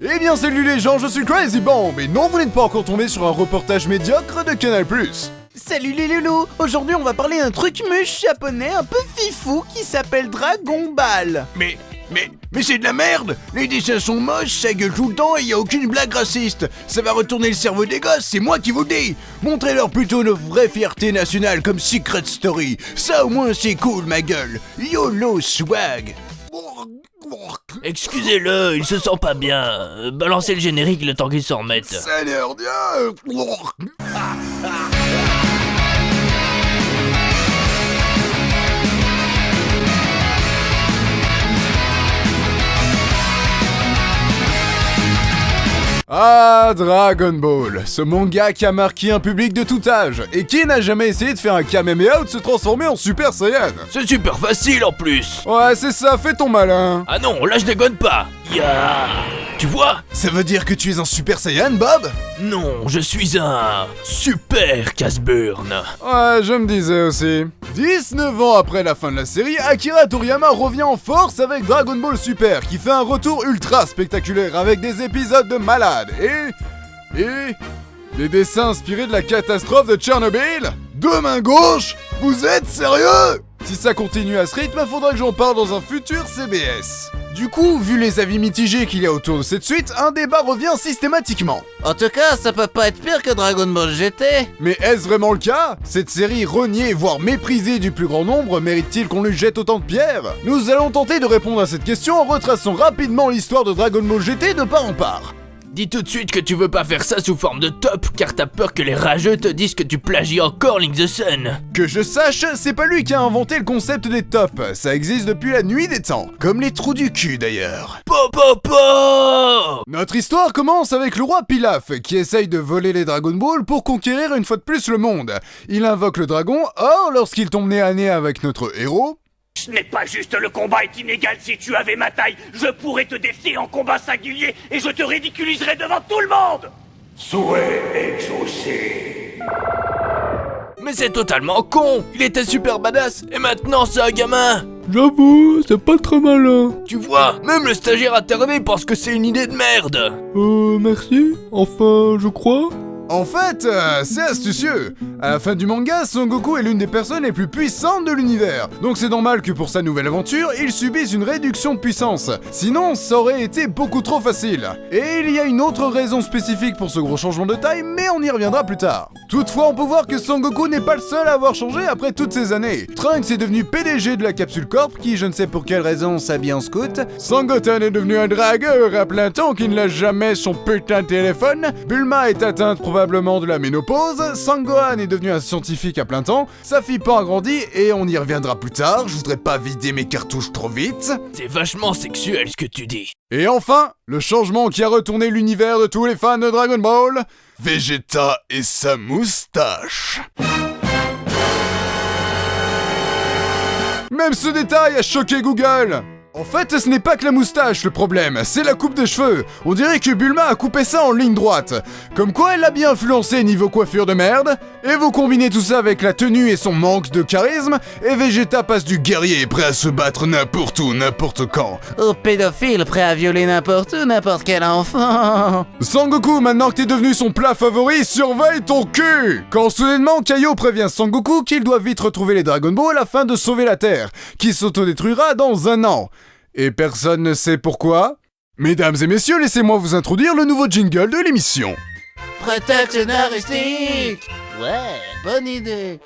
Eh bien salut les gens, je suis Crazy Bomb et non vous n'êtes pas encore tombé sur un reportage médiocre de Canal+. Salut les loulous. Aujourd'hui on va parler d'un truc muche japonais un peu fifou qui s'appelle Dragon Ball. Mais c'est de la merde. Les dessins sont moches, ça gueule tout le temps et y a aucune blague raciste. Ça va retourner le cerveau des gosses, c'est moi qui vous le dis. Montrez-leur plutôt nos vraies fiertés nationales comme Secret Story. Ça au moins c'est cool ma gueule. YOLO swag. Excusez-le, il se sent pas bien. Balancez le générique le temps qu'il s'en remette. Ça a l'air bien. Ah, Dragon Ball, ce manga qui a marqué un public de tout âge, et qui n'a jamais essayé de faire un Kamehameha ou de se transformer en Super Saiyan. C'est super facile en plus. Ouais, c'est ça, fais ton malin. Ah non, là je déconne pas. Ya. Tu vois? Ça veut dire que tu es un Super Saiyan, Bob? Non, je suis un super casse-burn. Ouais, je me disais aussi. 19 ans après la fin de la série, Akira Toriyama revient en force avec Dragon Ball Super, qui fait un retour ultra spectaculaire avec des épisodes de malade et des dessins inspirés de la catastrophe de Tchernobyl. De main gauche? Vous êtes sérieux? Si ça continue à ce rythme, faudra que j'en parle dans un futur CBS. Du coup, vu les avis mitigés qu'il y a autour de cette suite, un débat revient systématiquement. En tout cas, ça peut pas être pire que Dragon Ball GT. Mais est-ce vraiment le cas? Cette série reniée, voire méprisée du plus grand nombre, mérite-t-il qu'on lui jette autant de pierres? Nous allons tenter de répondre à cette question en retraçant rapidement l'histoire de Dragon Ball GT de part en part. Dis tout de suite que tu veux pas faire ça sous forme de top, car t'as peur que les rageux te disent que tu plagies encore Link the Sun. Que je sache, c'est pas lui qui a inventé le concept des tops, ça existe depuis la nuit des temps. Comme les trous du cul d'ailleurs. Po. Notre histoire commence avec le roi Pilaf, qui essaye de voler les Dragon Ball pour conquérir une fois de plus le monde. Il invoque le dragon, or lorsqu'il tombe nez à nez avec notre héros... Ce n'est pas juste, le combat est inégal. Si tu avais ma taille, je pourrais te défier en combat singulier et je te ridiculiserais devant tout le monde. Souhait exaucé. Mais c'est totalement con. Il était super badass et maintenant c'est un gamin. J'avoue, c'est pas très malin. Tu vois, même le stagiaire attardé pense que c'est une idée de merde. Merci. Enfin, je crois. En fait, c'est astucieux. À la fin du manga, Son Goku est l'une des personnes les plus puissantes de l'univers. Donc c'est normal que pour sa nouvelle aventure, il subisse une réduction de puissance. Sinon, ça aurait été beaucoup trop facile. Et il y a une autre raison spécifique pour ce gros changement de taille, mais on y reviendra plus tard. Toutefois, on peut voir que Son Goku n'est pas le seul à avoir changé après toutes ces années. Trunks est devenu PDG de la Capsule Corp, qui je ne sais pour quelle raison s'habille en scout. Sangoten est devenu un dragueur à plein temps qui ne lâche jamais son putain de téléphone. Bulma est atteinte probablement de la ménopause, Sangohan est devenu un scientifique à plein temps, sa fille Pan a grandi et on y reviendra plus tard, je voudrais pas vider mes cartouches trop vite. C'est vachement sexuel ce que tu dis. Et enfin, le changement qui a retourné l'univers de tous les fans de Dragon Ball, Vegeta et sa moustache. Même ce détail a choqué Google. En fait, ce n'est pas que la moustache le problème, c'est la coupe de cheveux. On dirait que Bulma a coupé ça en ligne droite. Comme quoi elle a bien influencé niveau coiffure de merde. Et vous combinez tout ça avec la tenue et son manque de charisme, et Vegeta passe du guerrier prêt à se battre n'importe où, n'importe quand, Au pédophile prêt à violer n'importe où, n'importe quel enfant. Sangoku, maintenant que t'es devenu son plat favori, surveille ton cul! Quand soudainement Kaio prévient Sangoku qu'il doit vite retrouver les Dragon Ball afin de sauver la Terre, qui s'autodétruira dans 1 an. Et personne ne sait pourquoi. Mesdames et messieurs, laissez-moi vous introduire le nouveau jingle de l'émission. Prétexte scénaristique. Ouais, bonne idée.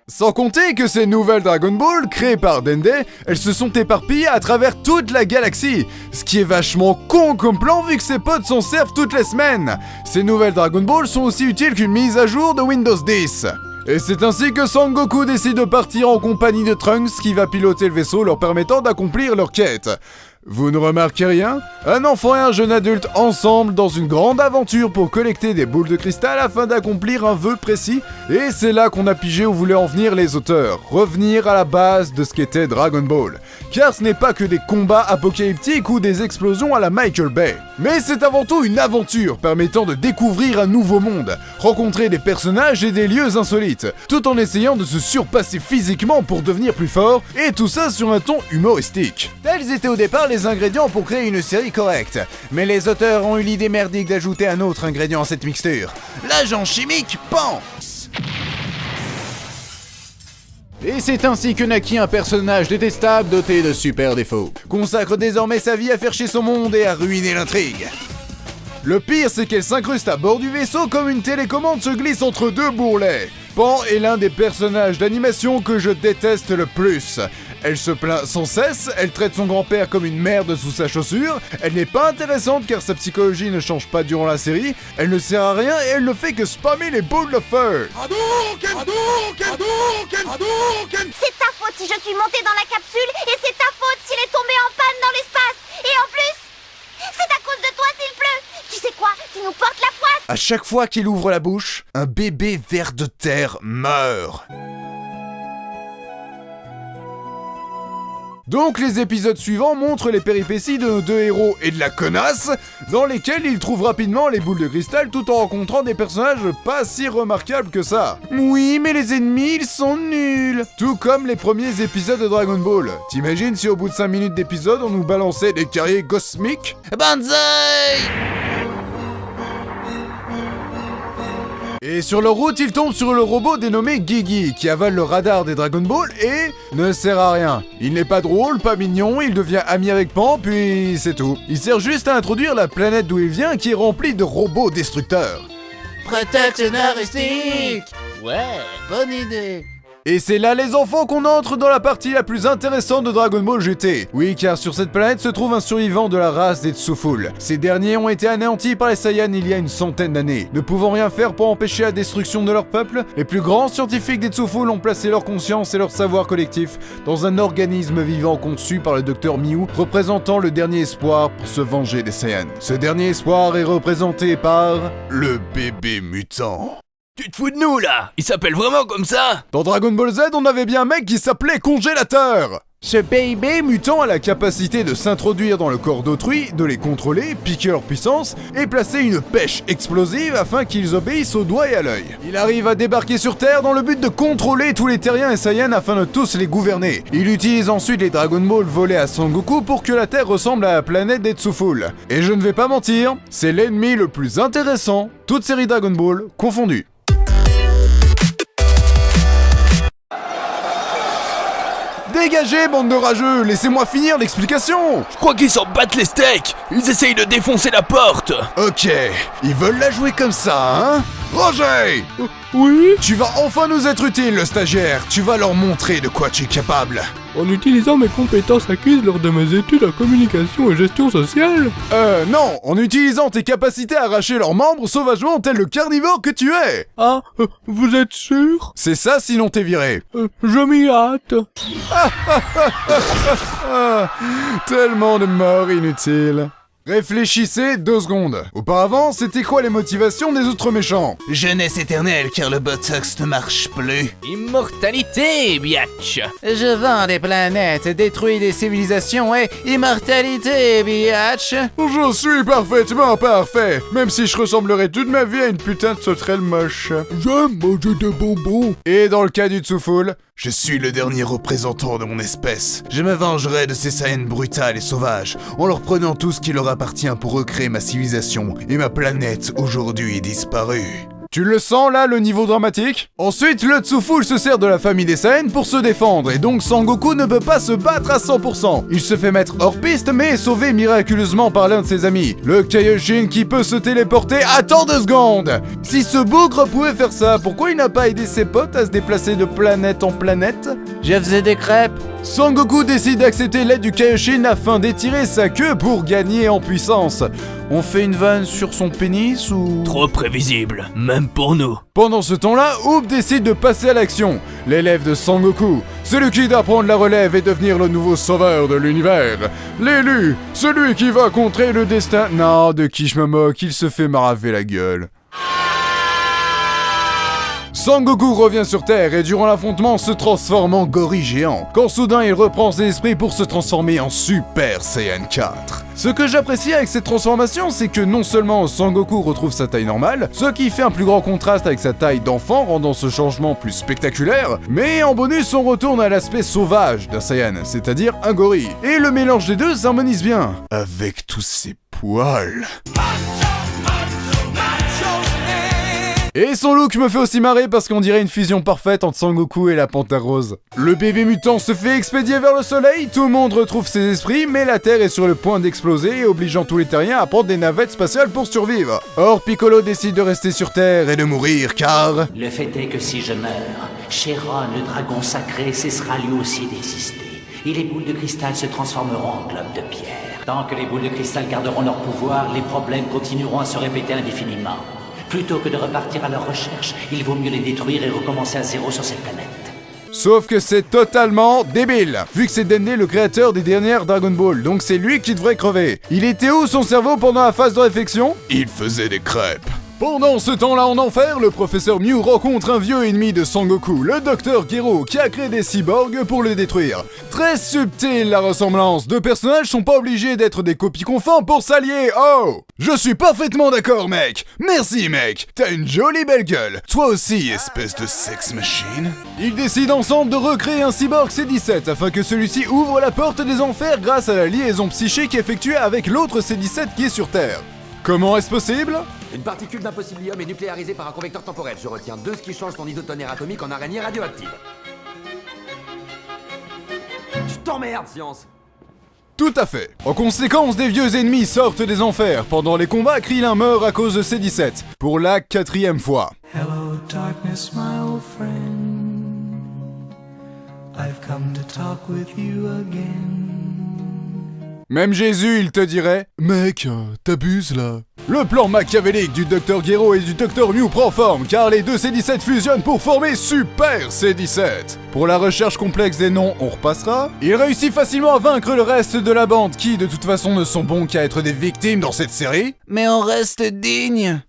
Sans compter que ces nouvelles Dragon Ball, créées par Dende, elles se sont éparpillées à travers toute la galaxie. Ce qui est vachement con comme plan vu que ses potes s'en servent toutes les semaines. Ces nouvelles Dragon Ball sont aussi utiles qu'une mise à jour de Windows 10. Et c'est ainsi que Sangoku décide de partir en compagnie de Trunks qui va piloter le vaisseau leur permettant d'accomplir leur quête. Vous ne remarquez rien? Un enfant et un jeune adulte ensemble dans une grande aventure pour collecter des boules de cristal afin d'accomplir un vœu précis. Et c'est là qu'on a pigé où voulaient en venir les auteurs. Revenir à la base de ce qu'était Dragon Ball. Car ce n'est pas que des combats apocalyptiques ou des explosions à la Michael Bay. Mais c'est avant tout une aventure permettant de découvrir un nouveau monde, rencontrer des personnages et des lieux insolites, tout en essayant de se surpasser physiquement pour devenir plus fort, et tout ça sur un ton humoristique. Tels étaient au départ les ingrédients pour créer une série correcte. Mais les auteurs ont eu l'idée merdique d'ajouter un autre ingrédient à cette mixture. L'agent chimique Pan. Et c'est ainsi que naquit un personnage détestable doté de super défauts. Consacre désormais sa vie à faire chier son monde et à ruiner l'intrigue. Le pire, c'est qu'elle s'incruste à bord du vaisseau comme une télécommande se glisse entre deux bourrelets. Pan est l'un des personnages d'animation que je déteste le plus. Elle se plaint sans cesse, elle traite son grand-père comme une merde sous sa chaussure, elle n'est pas intéressante car sa psychologie ne change pas durant la série, elle ne sert à rien et elle ne fait que spammer les boules de feu. C'est ta faute si je suis montée dans la capsule et c'est ta faute s'il est tombé en panne dans l'espace. Et en plus, c'est à cause de toi s'il pleut. Tu sais quoi? Tu nous portes la poisse. À chaque fois qu'il ouvre la bouche, un bébé ver de terre meurt. Donc les épisodes suivants montrent les péripéties de nos deux héros et de la connasse, dans lesquels ils trouvent rapidement les boules de cristal tout en rencontrant des personnages pas si remarquables que ça. Oui, mais les ennemis, ils sont nuls. Tout comme les premiers épisodes de Dragon Ball. T'imagines si au bout de 5 minutes d'épisode, on nous balançait des carriers cosmiques? Banzai. Et sur leur route, ils tombent sur le robot dénommé Gigi, qui avale le radar des Dragon Ball et ne sert à rien. Il n'est pas drôle, pas mignon, il devient ami avec Pan, puis c'est tout. Il sert juste à introduire la planète d'où il vient, qui est remplie de robots destructeurs. Prétexte scénaristique. Ouais. Bonne idée. Et c'est là les enfants qu'on entre dans la partie la plus intéressante de Dragon Ball GT. Oui, car sur cette planète se trouve un survivant de la race des Tsuful. Ces derniers ont été anéantis par les Saiyans il y a une centaine d'années. Ne pouvant rien faire pour empêcher la destruction de leur peuple, les plus grands scientifiques des Tsuful ont placé leur conscience et leur savoir collectif dans un organisme vivant conçu par le docteur Miu, représentant le dernier espoir pour se venger des Saiyans. Ce dernier espoir est représenté par le bébé mutant. Tu te fous de nous là? Il s'appelle vraiment comme ça? Dans Dragon Ball Z, on avait bien un mec qui s'appelait Congélateur. Ce bébé mutant a la capacité de s'introduire dans le corps d'autrui, de les contrôler, piquer leur puissance et placer une pêche explosive afin qu'ils obéissent au doigt et à l'œil. Il arrive à débarquer sur Terre dans le but de contrôler tous les Terriens et Saiyans afin de tous les gouverner. Il utilise ensuite les Dragon Ball volés à Sangoku pour que la Terre ressemble à la planète des Tsuful. Et je ne vais pas mentir, c'est l'ennemi le plus intéressant, toute série Dragon Ball confondue. Dégagez, bande de rageux, laissez-moi finir l'explication. Je crois qu'ils s'en battent les steaks. Ils essayent de défoncer la porte. Ok, ils veulent la jouer comme ça, hein? Roger! Oui? Tu vas enfin nous être utile, le stagiaire. Tu vas leur montrer de quoi tu es capable. En utilisant mes compétences acquises lors de mes études en communication et gestion sociale? Non, en utilisant tes capacités à arracher leurs membres sauvagement tel le carnivore que tu es. Ah, vous êtes sûr? C'est ça, sinon t'es viré. Je m'y hâte. Tellement de morts inutiles. Réfléchissez 2 secondes. Auparavant, c'était quoi les motivations des autres méchants? Jeunesse éternelle car le Botox ne marche plus. Immortalité, biatch. Je vends des planètes, détruis des civilisations et immortalité, biatch. Je suis parfaitement parfait, même si je ressemblerais toute ma vie à une putain de sauterelle moche. J'aime manger des bonbons. Et dans le cas du Tsuful, je suis le dernier représentant de mon espèce. Je me vengerai de ces Saiyans brutales et sauvages, en leur prenant tout ce qui leur appartient pour recréer ma civilisation, et ma planète aujourd'hui disparue. Tu le sens là, le niveau dramatique? Ensuite, le Tsuful se sert de la famille des Saiyans pour se défendre, et donc Sangoku ne peut pas se battre à 100%. Il se fait mettre hors piste, mais est sauvé miraculeusement par l'un de ses amis, le Kaioshin qui peut se téléporter. Attends 2 secondes! Si ce bougre pouvait faire ça, pourquoi il n'a pas aidé ses potes à se déplacer de planète en planète? Je faisais des crêpes. Sangoku décide d'accepter l'aide du Kaioshin afin d'étirer sa queue pour gagner en puissance. On fait une vanne sur son pénis ou... Trop prévisible, même pour nous. Pendant ce temps-là, Up décide de passer à l'action. L'élève de Sangoku, celui qui doit prendre la relève et devenir le nouveau sauveur de l'univers. L'élu, celui qui va contrer le destin... Non, de qui je me moque, il se fait maraver la gueule. Sangoku revient sur Terre et durant l'affrontement se transforme en gorille géant, quand soudain il reprend ses esprits pour se transformer en Super Saiyan 4. Ce que j'apprécie avec cette transformation, c'est que non seulement Sangoku retrouve sa taille normale, ce qui fait un plus grand contraste avec sa taille d'enfant, rendant ce changement plus spectaculaire, mais en bonus on retourne à l'aspect sauvage d'un Saiyan, c'est-à-dire un gorille. Et le mélange des deux s'harmonise bien, avec tous ces poils. Et son look me fait aussi marrer parce qu'on dirait une fusion parfaite entre Sangoku et la Panthère Rose. Le bébé mutant se fait expédier vers le soleil, tout le monde retrouve ses esprits, mais la Terre est sur le point d'exploser, obligeant tous les terriens à prendre des navettes spatiales pour survivre. Or, Piccolo décide de rester sur Terre et de mourir car... Le fait est que si je meurs, Shenron, le dragon sacré, cessera lui aussi d'exister. Et les boules de cristal se transformeront en globes de pierre. Tant que les boules de cristal garderont leur pouvoir, les problèmes continueront à se répéter indéfiniment. Plutôt que de repartir à leur recherche, il vaut mieux les détruire et recommencer à zéro sur cette planète. Sauf que c'est totalement débile, vu que c'est Dende le créateur des dernières Dragon Ball, donc c'est lui qui devrait crever. Il était où son cerveau pendant la phase de réflexion? Il faisait des crêpes. Pendant ce temps-là en enfer, le professeur Mew rencontre un vieux ennemi de Sangoku, le docteur Gero, qui a créé des cyborgs pour le détruire. Très subtile la ressemblance, deux personnages sont pas obligés d'être des copies conformes pour s'allier, oh! Je suis parfaitement d'accord mec! Merci mec! T'as une jolie belle gueule! Toi aussi, espèce de sex machine! Ils décident ensemble de recréer un cyborg C-17 afin que celui-ci ouvre la porte des enfers grâce à la liaison psychique effectuée avec l'autre C-17 qui est sur Terre. Comment est-ce possible? Une particule d'impossibilium est nucléarisée par un convecteur temporel. Je retiens 2, ce qui change son isotonnerre atomique en araignée radioactive. Je t'emmerde, science! Tout à fait. En conséquence, des vieux ennemis sortent des enfers. Pendant les combats, Krillin meurt à cause de C-17, pour la 4e fois. Hello darkness, my old friend. I've come to talk with you again. Même Jésus, il te dirait « Mec, t'abuses là ». Le plan machiavélique du Dr Gero et du Dr Mew prend forme, car les deux C-17 fusionnent pour former Super C-17. Pour la recherche complexe des noms, on repassera. Il réussit facilement à vaincre le reste de la bande, qui de toute façon ne sont bons qu'à être des victimes dans cette série. Mais on reste digne.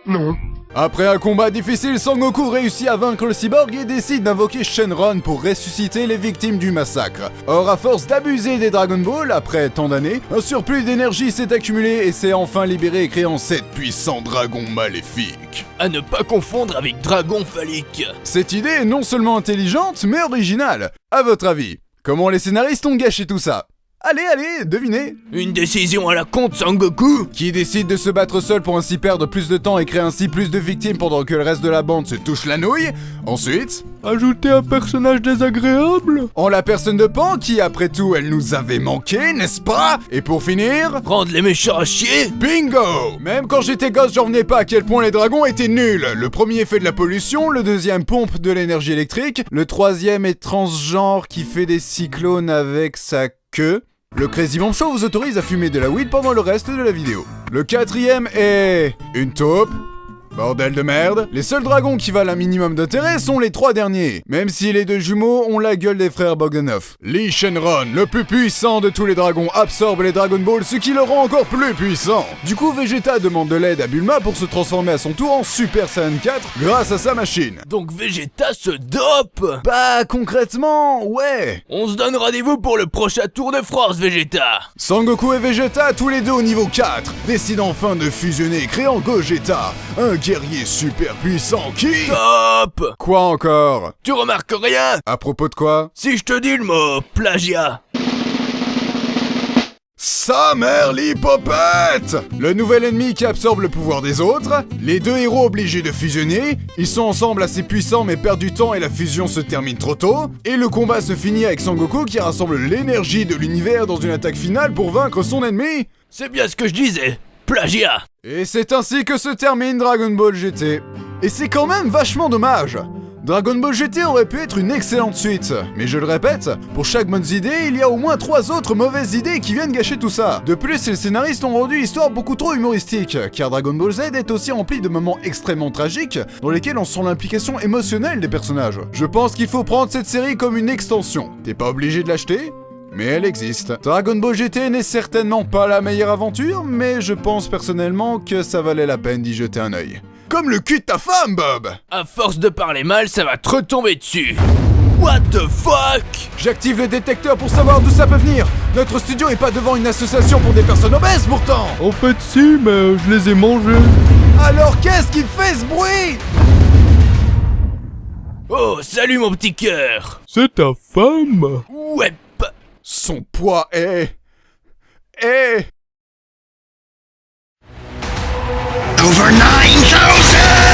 Non. Après un combat difficile, Sangoku réussit à vaincre le cyborg et décide d'invoquer Shenron pour ressusciter les victimes du massacre. Or, à force d'abuser des Dragon Ball, après tant d'années, un surplus d'énergie s'est accumulé et s'est enfin libéré, créant 7 puissants dragons maléfiques. À ne pas confondre avec dragon phallique. Cette idée est non seulement intelligente, mais originale. À votre avis, comment les scénaristes ont gâché tout ça? Allez, devinez. Une décision à la con de Sangoku, qui décide de se battre seul pour ainsi perdre plus de temps et créer ainsi plus de victimes pendant que le reste de la bande se touche la nouille. Ensuite, ajouter un personnage désagréable, en la personne de Pan qui, après tout, elle nous avait manqué, n'est-ce pas? Et pour finir, rendre les méchants à chier. Bingo! Même quand j'étais gosse, j'en revenais pas à quel point les dragons étaient nuls. Le premier fait de la pollution, le deuxième pompe de l'énergie électrique, le troisième est transgenre qui fait des cyclones avec sa queue. Le Crazy Bomb Show vous autorise à fumer de la weed pendant le reste de la vidéo. Le quatrième est... une taupe. Bordel de merde. Les seuls dragons qui valent un minimum d'intérêt sont les 3 derniers, même si les 2 jumeaux ont la gueule des frères Bogdanov. Lee Shenron, le plus puissant de tous les dragons, absorbe les Dragon Ball, ce qui le rend encore plus puissant. Du coup, Vegeta demande de l'aide à Bulma pour se transformer à son tour en Super Saiyan 4 grâce à sa machine. Donc Vegeta se dope. Bah, concrètement, ouais. On se donne rendez-vous pour le prochain Tour de France, Vegeta. Sangoku et Vegeta, tous les deux au niveau 4, décident enfin de fusionner, créant Gogeta, un guerrier super puissant qui... Top. Quoi encore? Tu remarques rien? À propos de quoi? Si je te dis le mot plagiat. Sa mère l'hippopète! Le nouvel ennemi qui absorbe le pouvoir des autres, les 2 héros obligés de fusionner, ils sont ensemble assez puissants mais perdent du temps et la fusion se termine trop tôt, et le combat se finit avec Sangoku qui rassemble l'énergie de l'univers dans une attaque finale pour vaincre son ennemi. C'est bien ce que je disais, plagiat. Et c'est ainsi que se termine Dragon Ball GT. Et c'est quand même vachement dommage. Dragon Ball GT aurait pu être une excellente suite, mais je le répète, pour chaque bonne idée, il y a au moins 3 autres mauvaises idées qui viennent gâcher tout ça. De plus, les scénaristes ont rendu l'histoire beaucoup trop humoristique, car Dragon Ball Z est aussi rempli de moments extrêmement tragiques, dans lesquels on sent l'implication émotionnelle des personnages. Je pense qu'il faut prendre cette série comme une extension. T'es pas obligé de l'acheter, mais elle existe. Dragon Ball GT n'est certainement pas la meilleure aventure, mais je pense personnellement que ça valait la peine d'y jeter un œil. Comme le cul de ta femme, Bob. À force de parler mal, ça va te retomber dessus. What the fuck? J'active le détecteur pour savoir d'où ça peut venir. Notre studio est pas devant une association pour des personnes obèses pourtant. En fait, si, mais je les ai mangés. Alors qu'est-ce qui fait ce bruit? Oh, salut mon petit cœur. C'est ta femme? Ouais. Son poids est... Over 9,000!